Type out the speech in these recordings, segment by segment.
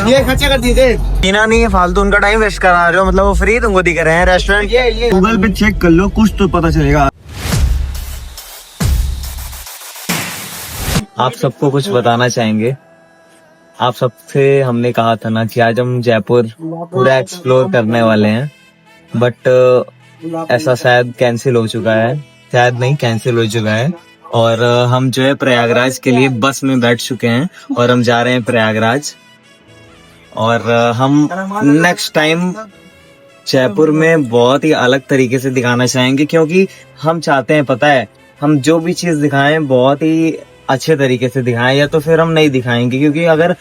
ये खर्चा कर दीजिए। टीना नहीं है, फालतू उनका टाइम वेस्ट करा रहे हो, मतलब वो फ्री तुमको दिख रहे हैं रेस्टोरेंट। ये गूगल पे चेक कर लो, कुछ तो पता चलेगा। आप सबको कुछ बताना चाहेंगे? आप सबसे हमने कहा था ना कि आज हम जयपुर पूरा एक्सप्लोर करने वाले हैं, बट ऐसा शायद कैंसिल हो चुका है, शायद नहीं कैंसिल हो चुका है। और हम जो है प्रयागराज के लिए बस में बैठ चुके हैं और हम जा रहे हैं प्रयागराज। और हम नेक्स्ट टाइम जयपुर में बहुत ही अलग तरीके से दिखाना चाहेंगे, क्योंकि हम चाहते हैं, पता है, हम जो भी चीज दिखाएं बहुत ही अच्छे तरीके से दिखाएं, या तो फिर हम नहीं दिखाएंगे। क्योंकि अगर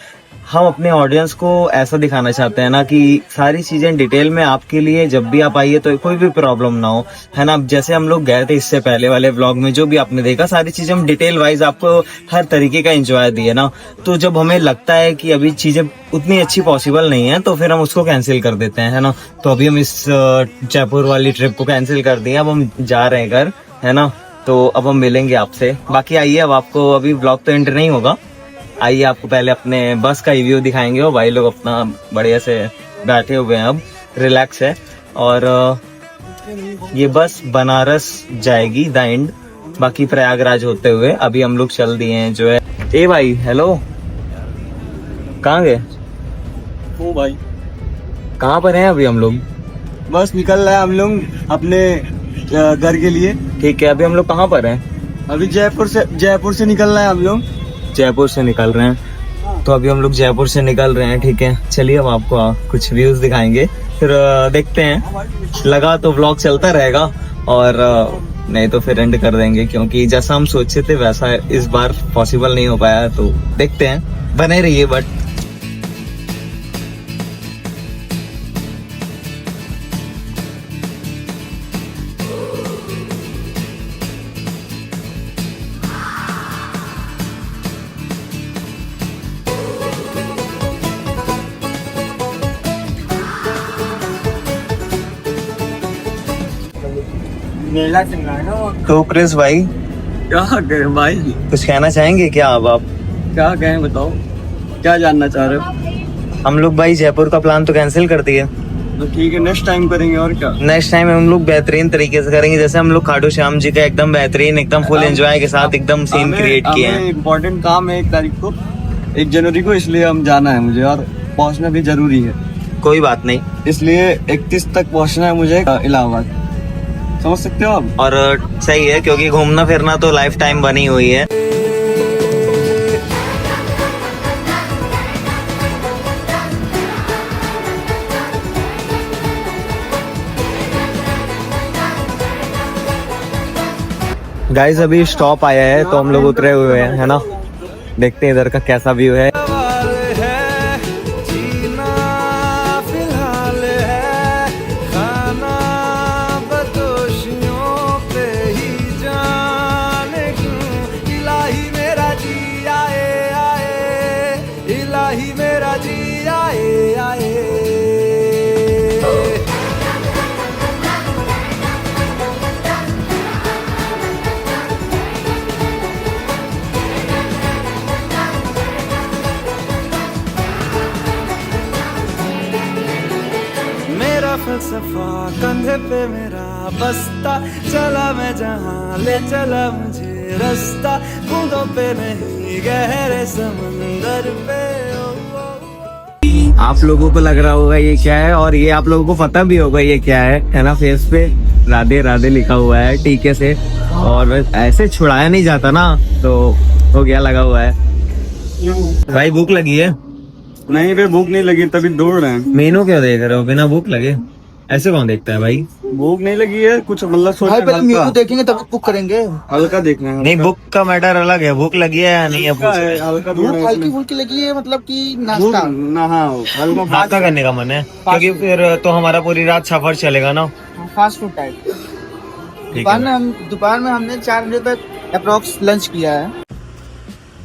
हम अपने ऑडियंस को ऐसा दिखाना चाहते हैं ना कि सारी चीजें डिटेल में आपके लिए, जब भी आप आइए तो कोई भी प्रॉब्लम ना हो, है ना। जैसे हम लोग गए थे इससे पहले वाले व्लॉग में, जो भी आपने देखा, सारी चीजें हम डिटेल वाइज आपको हर तरीके का एंजॉय दिए ना। तो जब हमें लगता है कि अभी चीजें उतनी अच्छी पॉसिबल नहीं है तो फिर हम उसको कैंसिल कर देते हैं, है ना। तो अभी हम इस जयपुर वाली ट्रिप को कैंसिल कर दिए, अब हम जा रहे हैं घर, है ना। तो अब हम मिलेंगे आपसे। बाकी आइए, अब आपको अभी व्लॉग तो एंड नहीं होगा, आइए आपको पहले अपने बस का रिव्यू दिखाएंगे। और भाई लोग अपना बढ़िया से बैठे हुए हैं, अब रिलैक्स है। और ये बस बनारस जाएगी द एंड, बाकी प्रयागराज होते हुए अभी हम लोग चल दिए हैं जो है। ए भाई हेलो, कहाँ गए? ओ भाई, कहाँ पर हैं अभी हम लोग? बस निकल रहे हैं हम लोग अपने घर के लिए। ठीक है, अभी हम लोग कहाँ पर हैं? अभी जयपुर से निकल रहे हैं हम लोग। जयपुर से निकल रहे हैं, तो अभी हम लोग जयपुर से निकल रहे हैं। ठीक है, चलिए अब आपको कुछ व्यूज दिखाएंगे, फिर देखते हैं। लगा तो व्लॉग चलता रहेगा, और नहीं तो फिर एंड कर देंगे, क्योंकि जैसा हम सोचे थे वैसा इस बार पॉसिबल नहीं हो पाया। तो देखते हैं, बने रहिए। बट मेला चल रहा है ना। तो क्रिस भाई, क्या कहें भाई, कुछ कहना चाहेंगे क्या? अब आप क्या कहें बताओ, क्या जानना चाह रहे हो? हम लोग भाई जयपुर का प्लान तो कैंसिल कर दिए। तो ठीक है, नेक्स्ट टाइम करेंगे। और क्या, नेक्स्ट टाइम हम लोग बेहतरीन तरीके से करेंगे। जैसे हम लोग खाटू श्याम जी का एकदम बेहतरीन, एकदम फुल एंजॉय के साथ एकदम सीन क्रिएट किए हैं। इम्पोर्टेंट काम है 1 तारीख को, 1 जनवरी को, इसलिए हम जाना है मुझे, और पहुंचना भी जरूरी है। कोई बात नहीं, इसलिए 31 तक पहुंचना है मुझे इलाहाबाद, समझ सकते हो आप। और सही है, क्योंकि घूमना फिरना तो लाइफ टाइम बनी हुई है। गाइस अभी स्टॉप आया है तो हम लोग उतरे हुए हैं, है ना। देखते हैं इधर का कैसा व्यू है। फलसफा कंधे पे मेरा बस्ता, चला मैं जहाँ ले चला मुझे रास्ता, बूंदों पे नहीं गहरे समंदर पे। आप लोगों को लग रहा होगा ये क्या है, और ये आप लोगों को पता भी होगा ये क्या है ना। फेस पे राधे राधे लिखा हुआ है टीके से, और ऐसे छुड़ाया नहीं जाता ना, तो हो गया लगा हुआ है। भाई भूख लगी है? नहीं रे, भूख नहीं लगी, तभी दौड़ रहे हैं। मेनू क्यों देख रहे हो? बिना भूख लगे ऐसे कौन देखता है भाई? भूख नहीं लगी है, कुछ मतलब सोच भाई पहले मेनू देखेंगे तब बुक करेंगे। हल्का देखना है। नहीं, भूख का मैटर अलग है, भूख लगी है या नहीं है हल्का भूख हल्की फुल्की लगी है, मतलब कि नाश्ता हल्का नाश्ता करने का मन है, क्योंकि फिर तो हमारा पूरी रात सफर चलेगा ना। Fast food type. ठीक है, दोपहर में हमने 4 बजे तक अप्रोक्स लंच किया है।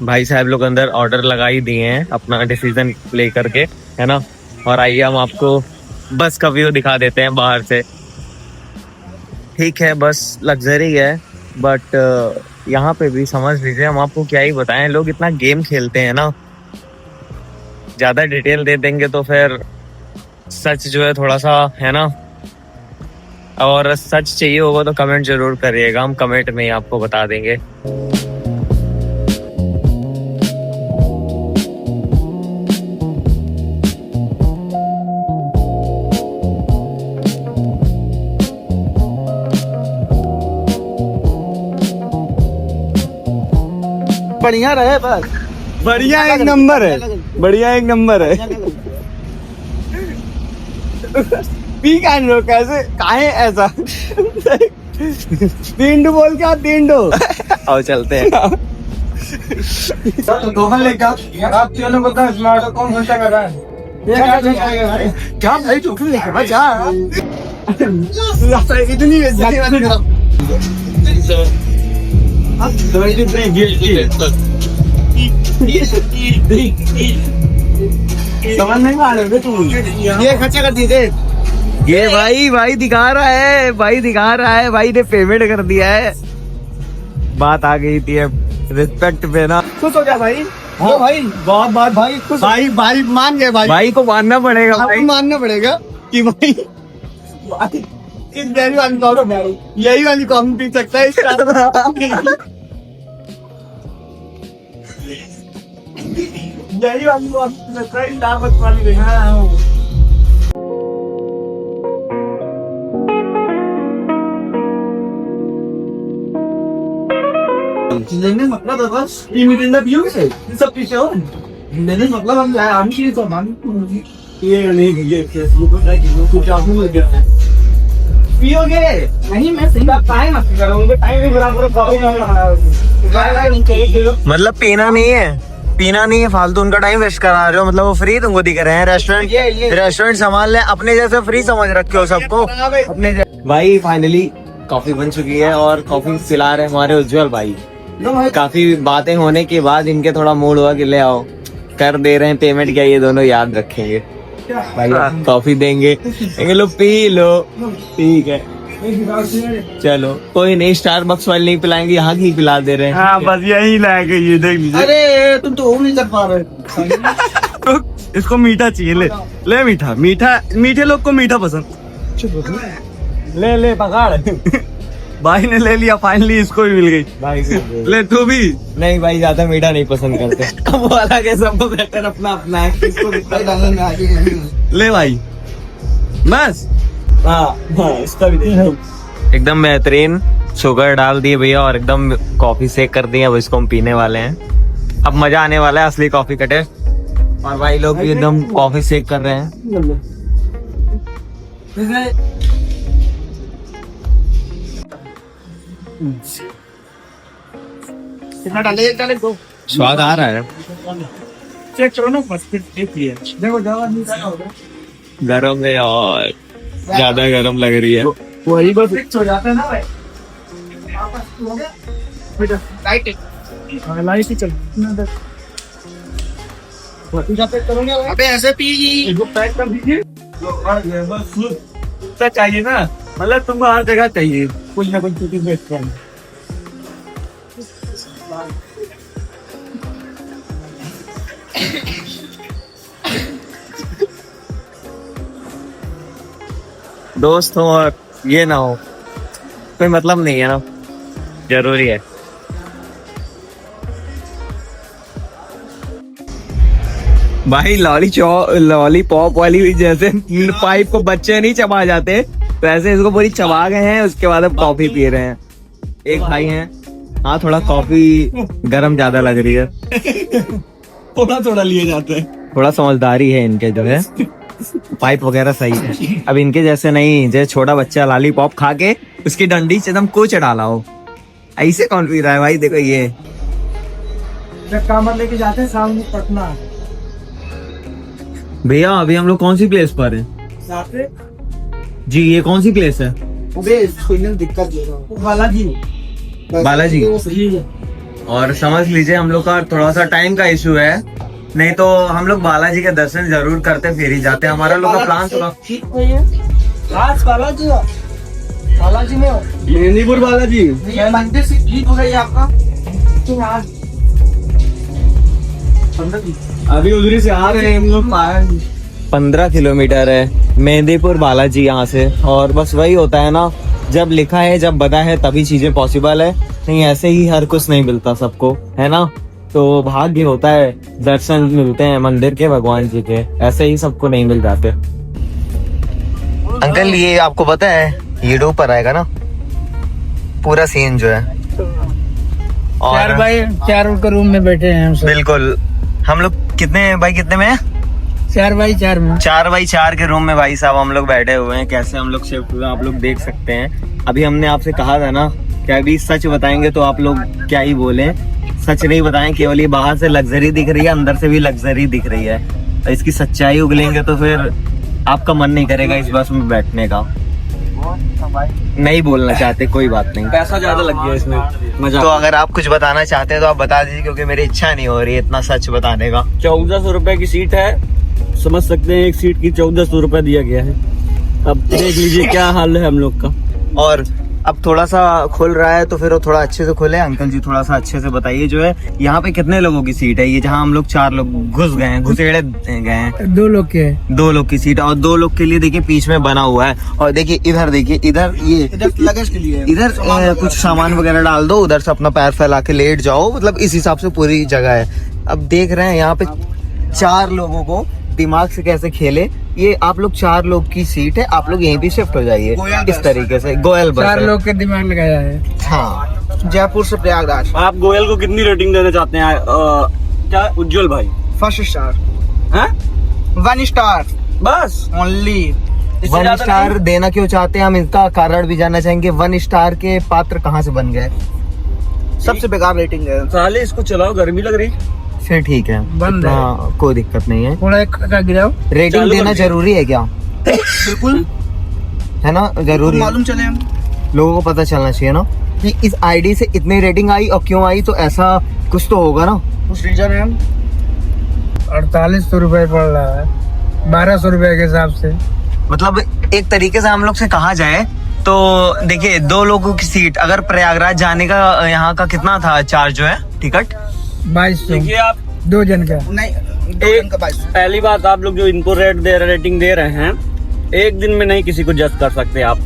भाई साहब लोग अंदर ऑर्डर लगा ही दिए हैं अपना डिसीजन ले करके, है ना। और आइए हम आपको बस का व्यू दिखा देते हैं बाहर से। ठीक है, बस लग्जरी है, बट यहाँ पे भी समझ लीजिए, हम आपको क्या ही बताएं, लोग इतना गेम खेलते हैं ना ज्यादा डिटेल दे देंगे तो फिर सच जो है थोड़ा सा है ना, और सच चाहिए होगा तो कमेंट जरूर करिएगा, हम कमेंट में ही आपको बता देंगे। बढ़िया रहे बस। बढ़िया एक नंबर है, बढ़िया एक नंबर है। पी कान लो कैसे काहे ऐसा। तीन डो बोल क्या, तीन डो। आओ चलते हैं। आप तीनों बता स्मार्ट कौन घंटा कर रहा है? क्या भाई तू क्यों लेके बजा? इतनी समझ नहीं आ रहा तू, ये खर्चा कर दी दे। ये भाई दिखा रहा है, भाई दिखा रहा है, भाई ने पेमेंट कर दिया है। बात आ गई थी अब रिस्पेक्ट पे ना। खुश हो जा भाई। हाँ भाई बहुत बात भाई खुश। भाई भाई मान गए भाई। भाई को मानना पड़ेगा, भाई मानना पड़ेगा कि भाई इस यही वाली कॉफी, यही वाली कॉफी पी सकता है इसका। यही वाली कॉफी पी सकता है, दावत वाली नहीं। हाँ लेने मतलब है बस इमिटेंट व्यू से सब पीछे हो। लेने मतलब हम की तो मान ये नहीं ये फेसबुक पे कुछ आपको मिल गया पियोगे नहीं? मैं सही बात टाइम मत करूंगा, टाइम भी बराबर कॉफी नहीं मतलब पीना नहीं है फालतू उनका टाइम वेस्ट करा रहे हो। मतलब वो फ्री तुमको दिख रहे हैं, रेस्टोरेंट संभाल ले, अपने जैसे फ्री समझ रखे हो सबको अपने भाई फाइनली कॉफी बन चुकी है और कॉफी पिला रहे हमारे उज्जवल भाई। काफी बातें होने के बाद इनके थोड़ा मूड हुआ कि ले आओ, कर दे रहे हैं पेमेंट, क्या ये दोनों याद रखेंगे भाई, कॉफी देंगे लो पी लो, ठीक है चलो कोई नहीं, स्टारबक्स वाले नहीं पिलाएंगे, यहाँ की पिला दे रहे हैं। हाँ बस यही लाएगा, ये देख लीजिए। अरे तुम तो नहीं कर पा रहे। इसको मीठा चाहिए, ले मीठा, मीठे लोग को मीठा पसंद। ले पकड़। भाई ने ले लिया फाइनली, इसको भी मिल गई भाई ले तू भी। नहीं भाई ज्यादा मीठा नहीं पसंद करते। अब वो अलग है, सबको बेहतर अपना है, किसको ले भाई बस। हाँ इसका भी एकदम बेहतरीन शुगर डाल दिए भैया और एकदम कॉफी सेक कर दी। अब इसको हम पीने वाले हैं, अब मजा आने वाला है असली कॉफी का टेस्ट। और भाई लोग भी एकदम कॉफी सेक कर रहे हैं। कितना डाले दो, स्वाद आ रहा है, चेक करो ना बस फिर देखिए। देखो गरम है और ज्यादा गरम लग रही है। वही बस फिक्स हो जाता है ना भाई। लाइट ही चल अबे ऐसे पी इसको पैक कर दीजिए। बस चाहिए ना, मतलब तुमको हर जगह चाहिए कुछ ना कुछ चीज वेस्ट करना। दोस्त हो और ये ना हो कोई मतलब नहीं है ना, जरूरी है। भाई लॉलीपॉप वाली जैसे पाइप को बच्चे नहीं चबा जाते, तो ऐसे इसको पूरी चबा गए हैं, उसके बाद अब कॉफी पी रहे हैं। एक भाई हैं, हाँ थोड़ा कॉफी गरम ज्यादा लग रही है, थोड़ा लिए जाते हैं। थोड़ा समझदारी है इनके जो है, पाइप वगैरह सही है। अब इनके जैसे नहीं, जैसे छोटा बच्चा लॉलीपॉप खा के उसकी डंडी से एकदम कुछ डाला हो, ऐसे कौन पी रहा है भाई। देखो ये कामर लेके जाते हैं सामने पटना। भैया अभी हम लोग कौन सी प्लेस पर हैं? जी ये कौन सी प्लेस है? दिक्कत बालाजी। और समझ लीजिए हम लोग का थोड़ा सा टाइम का इशू है, नहीं तो हम लोग बालाजी के दर्शन जरूर करते फिर ही जाते। हमारा लोग का प्लान थोड़ा बालाजी में मेहंदीपुर बालाजी मंदिर से ठीक हो गई आपका। अभी उधर से आ रहे हैं हम लोग। 15 किलोमीटर है मेहंदीपुर बालाजी यहाँ से। और बस वही होता है ना, जब लिखा है जब बता है तभी चीजें पॉसिबल है, नहीं ऐसे ही हर कुछ नहीं मिलता सबको, है ना। तो भाग्य होता है, दर्शन मिलते हैं मंदिर के, भगवान जी के, ऐसे ही सबको नहीं मिल जाते। अंकल ये आपको पता है यूट्यूब पर आएगा ना पूरा सीन जो है। और 4 बाई 4 के रूम में बैठे हैं हम सब। बिल्कुल, हम लोग कितने बाई कितने में है? 4 बाई 4 में। 4 बाई 4 के रूम में भाई साहब हम लोग बैठे हुए हैं। कैसे हम लोग शिफ्ट हुए आप लोग देख सकते हैं। अभी हमने आपसे कहा था ना कि अभी सच बताएंगे तो आप लोग क्या ही बोले, सच नहीं बताएं। केवल ये बाहर से लग्जरी दिख रही है, अंदर से भी लग्जरी दिख रही है। इसकी सच्चाई उगलेंगे तो फिर आपका मन नहीं करेगा इस बस में बैठने का। नहीं बोलना चाहते, कोई बात नहीं, पैसा ज्यादा लग गया इसमें, मजा। तो अगर आप कुछ बताना चाहते हैं तो आप बता दीजिए, क्योंकि मेरी इच्छा नहीं हो रही है इतना सच बताने का। 1400 रुपए की सीट है, समझ सकते हैं, एक सीट की 1400 रुपए दिया गया है। अब देख लीजिए क्या हाल है हम लोग का। और अब थोड़ा सा खुल रहा है तो फिर वो थोड़ा अच्छे से खुले। अंकल जी थोड़ा सा अच्छे से बताइए जो है यहाँ पे कितने लोगों की सीट है? ये जहाँ हम लोग 4 लोग घुस गए हैं, घुसेड़े गए हैं। 2 लोग के 2 लोग की सीट, और 2 लोग के लिए देखिए बीच में बना हुआ है। और देखिए इधर, देखिए इधर, ये लगेज के लिए इधर कुछ सामान वगैरह डाल दो, उधर से अपना पैर फैला के लेट जाओ, मतलब इस हिसाब से पूरी जगह है। अब देख रहे हैं यहाँ पे 4 लोगों को दिमाग से कैसे खेले। ये आप लोग 4 लोग की सीट है, आप लोग यहीं भी शिफ्ट हो जाइए इस तरीके से। गोयल बस 4 है। लोग के दिमाग लगाया है। हाँ, जयपुर से प्रयागराज। आप गोयल को कितनी रेटिंग देना चाहते हैं? क्या उज्जवल भाई? 1 स्टार। हैं? 1 स्टार बस ओनली। 1 स्टार देना क्यों चाहते हैं हम, इसका कारण भी जानना चाहेंगे। 1 स्टार के पात्र कहाँ से बन गए? सबसे बेकार रेटिंग है। साले इसको चलाओ, गर्मी लग रही। फिर ठीक है, बंद है। हाँ, कोई दिक्कत नहीं है। थोड़ा एक का गिराओ। रेटिंग चालू देना कर दिया। जरूरी है क्या? बिल्कुल, है ना, जरूरी है। मालूम चले हम। लोगों को पता चलना चाहिए ना कि इस आईडी से इतनी रेटिंग आई और क्यों आई, तो ऐसा कुछ तो होगा ना। उस रीजन है हम। 4800 रुपए पड़ रहा है 1200 रुपए के हिसाब से। मतलब एक तरीके से हम लोग से कहा जाए तो देखिए 2 लोगों की सीट, अगर प्रयागराज जाने का यहाँ का कितना था चार्ज जो है टिकट? 2200 देखिए आप 2 जन का। नहीं, एक पहली बात, आप लोग जो इनको रेटिंग दे रहे हैं, एक दिन में नहीं किसी को जज कर सकते आप।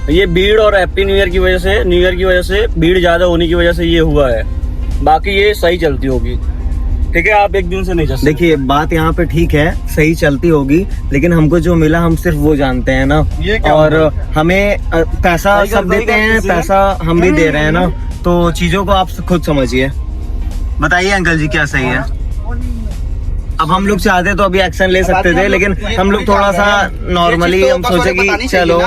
ये भीड़ और हैप्पी न्यू ईयर की वजह से, न्यू ईयर की वजह से भीड़ ज्यादा होने की वजह से ये हुआ है, बाकी ये सही चलती होगी। ठीक है, आप एक दिन से नहीं जज। देखिए बात यहाँ पे ठीक है, सही चलती होगी, लेकिन हमको जो मिला हम सिर्फ वो जानते हैं ना। ये क्या और हमें पैसा सब देते हैं, पैसा हम भी दे रहे हैं ना, तो चीजों को आप खुद समझिए। बताइए अंकल जी क्या सही है? अब हम लोग चाहते तो अभी एक्शन ले सकते थे, लेकिन हम लोग थोड़ा सा नॉर्मली हम सोचे कि चलो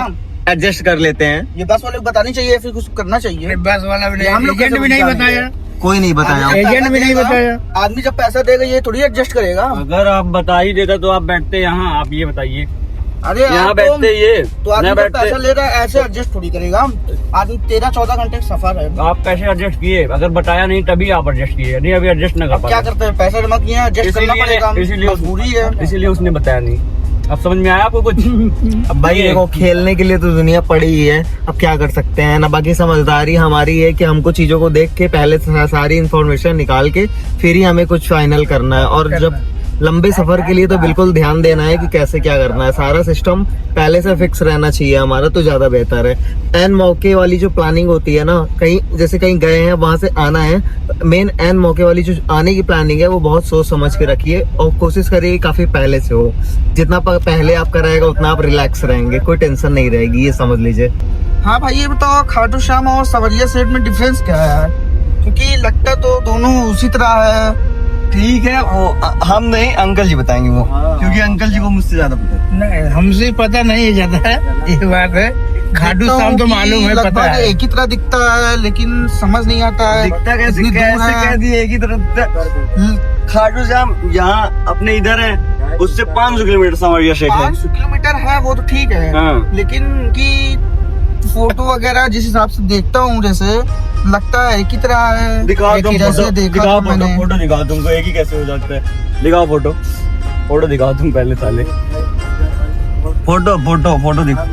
एडजस्ट कर लेते हैं। ये बस वाले को बतानी चाहिए, फिर कुछ करना चाहिए। बस वाला भी हम नहीं, लोग एजेंट कैसे भी नहीं बताएंगे? बताया। कोई नहीं बताया। एजेंट भी नहीं बताया। आदमी जब पैसा देगा ये थोड़ी एडजस्ट करेगा। अगर आप बता ही देता तो आप बैठते यहाँ। आप ये बताइए, अरे यहाँ यार, बैठते ये तो आदमी यहाँ जब बैठते। पैसा ले रहा है ऐसे एडजस्ट थोड़ी करेगा। आदमी 13-14 घंटे का सफर है। आप कैसे एडजस्ट किए? अगर बताया नहीं तभी आप एडजस्ट किए, नहीं अभी एडजस्ट न कर क्या पाए। करते हैं, पैसा जमा किए हैं, एडजस्ट करना पड़ेगा। मजबूरी है। इसीलिए उसने बताया नहीं। अब समझ में आया आपको कुछ? अब भाई देखो, खेलने के लिए तो दुनिया पड़ी ही है, अब क्या कर सकते हैं ना। बाकी समझदारी हमारी है कि हमको चीजों को देख के पहले से सारी इन्फॉर्मेशन निकाल के फिर ही हमें कुछ फाइनल करना है। और जब लंबे सफर के लिए तो बिल्कुल ध्यान देना है कि कैसे क्या करना है। सारा सिस्टम पहले से फिक्स रहना चाहिए हमारा, तो ज्यादा बेहतर है। एन मौके वाली जो प्लानिंग होती है ना, कहीं जैसे कहीं गए हैं वहां से आना है, मेन एन मौके वाली जो आने की प्लानिंग है वो बहुत सोच समझ के रखिए और कोशिश करिए काफी पहले से हो। जितना पहले आपका रहेगा उतना आप रिलैक्स रहेंगे, कोई टेंशन नहीं रहेगी, ये समझ लीजिए। हाँ भाई, ये बताओ खाटू श्याम और सवरिया सेठ में डिफरेंस क्या है? क्योंकि लगता तो दोनों उसी तरह है। ठीक है, वो हम नहीं, अंकल जी बताएंगे वो, क्योंकि अंकल जी को मुझसे ज्यादा पता है। नहीं, हमसे पता नहीं जाता है, ये बात है। खाटू श्याम तो मालूम है, पता है। एक ही तरह दिखता है लेकिन समझ नहीं आता है। दिखता कैसे इतनी दूर कैसे है। कह दिए एक ही तरफ? खाटू श्याम यहाँ अपने इधर है, उससे 500 किलोमीटर सवरिया शेख है। 500 किलोमीटर है वो तो ठीक है। हाँ। लेकिन उनकी फोटो वगैरह जिस हिसाब से देखता हूँ, जैसे लगता है एक ही तरह है। दिखाओ एक तुम ही जैसे फोटो, देखा दिखाओ था फोटो, मैंने। फोटो दिखाओ तुमको एक ही कैसे हो जाता है। दिखाओ फोटो, फोटो दिखाओ तुम पहले साले। फोटो फोटो फोटो दिखाओ,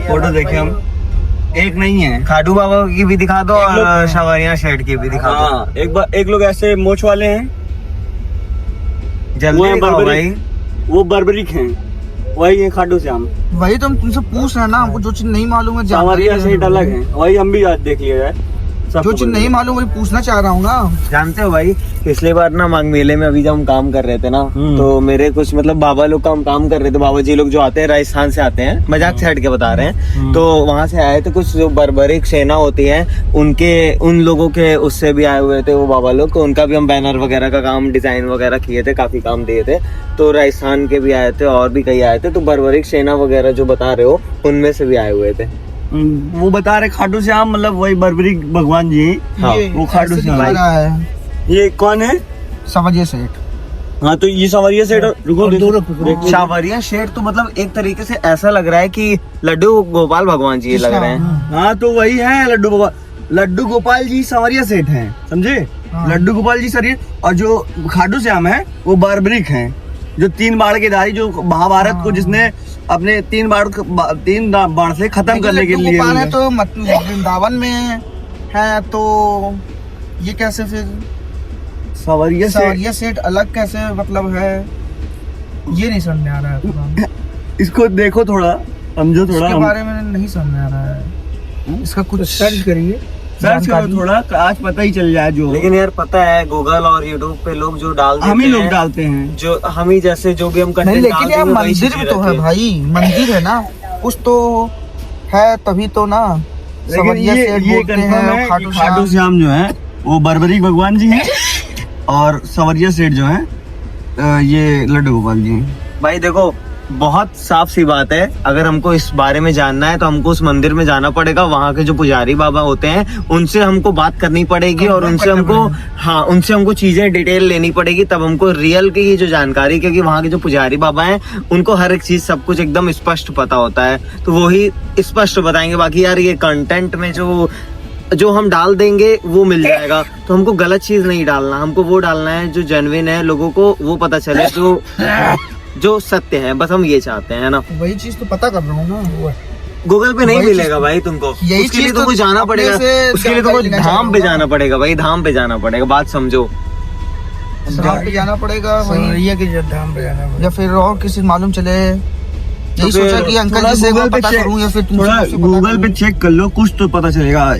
फोटो देखे हम। एक नहीं है। खाटू बाबा की भी दिखा दो और सवारियां शेड की भी दिखा दो। हाँ, एक लोग ऐसे मोच वाले हैं, वो जल्दी है दिखाओ भाई। वो बर्बरिक हैं, वही है खाटू श्याम। वही तो हम तुमसे पूछ रहे हैं ना, हमको जो चीज नहीं मालूम है सावरिया सेठ अलग है, वही हम भी आज देख लिया जाए। जो चीज नहीं मालूम वही पूछना चाह रहा हूँ ना। जानते हो भाई, पिछले बार ना मांग मेले में अभी जब हम काम कर रहे थे ना, तो मेरे कुछ मतलब बाबा लोग का हम काम कर रहे थे, बाबा जी लोग जो आते हैं राजस्थान से आते हैं, मजाक से हट के बता रहे हैं, तो वहां से आए थे कुछ जो बर्बरिक सेना होती है उनके, उन लोगों के उससे भी आए हुए थे वो बाबा लोग, तो उनका भी हम बैनर वगैरह का काम, डिजाइन वगैरह किए थे, काफी काम दिए थे। तो राजस्थान के भी आए थे और भी कई आए थे, तो बर्बरिक सेना वगैरह जो बता रहे हो उनमें से भी आए हुए थे। वो बता रहे खाटू श्याम मतलब वही बर्बरिक भगवान जी। हाँ, वो खाटू ऐसे श्याम दिखा रहा है ये कौन है? सवारिया सेठ। हाँ, तो ये सवारिया सेठ रुको सावरिया शेठ तो मतलब एक तरीके से ऐसा लग रहा है कि लड्डू गोपाल भगवान जी लग रहे हैं। हाँ, तो वही है लड्डू गोपाल जी सवारिया सेठ हैं, समझे? लड्डू गोपाल जी सरिया, और जो खाटू श्याम है वो बर्बरिक हैं, जो 3 बाण के धारी, जो महाभारत को जिसने अपने 3 बाण से खत्म करने के लिए गोपाल है तो मतलब वृंदावन में है, तो ये कैसे फिर सवारिया सेठ अलग कैसे मतलब है, ये नहीं समझ में आ रहा है थोड़ा। इसको देखो थोड़ा, समझो थोड़ा, इसके बारे में नहीं समझ में आ रहा है, इसका कुछ सर्च करिए, सर्च करो थोड़ा, आज पता ही चल जाए। जो लेकिन यार पता है गूगल और यूट्यूब पे लोग जो डाल देते हम ही लोग हैं, डालते हैं, जो हम ही जैसे जो भी हम नहीं, कंटेंट लेकिन डालते यार हैं वही मंदिर चीजें भी तो है रहती है। भाई, मंदिर है ना, कुछ तो है तभी तो ना। लेकिन सवारिया सेठ ये बोलते कंफर्म हैं, है कि खाटू खाटू श्याम। श्याम जो है वो बर्बरिक भगवान जी हैं, और सवारिया सेठ जो है ये लड्डू गोपाल जी हैं। भाई देखो, बहुत साफ सी बात है, अगर हमको इस बारे में जानना है तो हमको उस मंदिर में जाना पड़ेगा, वहाँ के जो पुजारी बाबा होते हैं उनसे हमको बात करनी पड़ेगी, और उनसे हमको, हाँ, उनसे हमको चीजें डिटेल लेनी पड़ेगी, तब हमको रियल की जो जानकारी, क्योंकि वहाँ के जो पुजारी बाबा हैं उनको हर एक चीज सब कुछ एकदम स्पष्ट पता होता है, तो वही स्पष्ट बताएंगे। बाकी यार ये कंटेंट में जो हम डाल देंगे वो मिल जाएगा, तो हमको गलत चीज नहीं डालना, हमको वो डालना है जो जेन्युइन है, लोगों को वो पता चले जो सत्य है, बस हम ये चाहते हैं ना। वही चीज तो पता कर रहा हूँ ना, गूगल पे नहीं वही मिलेगा भाई तुमको, यही उसके लिए चीज तुमको तो जाना अपने पड़ेगा, से उसके लिए तुमको जानकारी लेना धाम पे चाहूंगा। जाना पड़ेगा भाई, धाम पे जाना पड़ेगा, बात समझो। धाम पे जाना पड़ेगा, सवारिया के धाम पे जाना पड़ेगा। या फिर और किसी मालूम चले, यही फिर सोचा कि अंकल जी से एक बार पता करूं, या फिर तुमसे थोड़ा मुझसे पता गूगल करूं। पे चेक कर लो, कुछ तो पता चलेगा।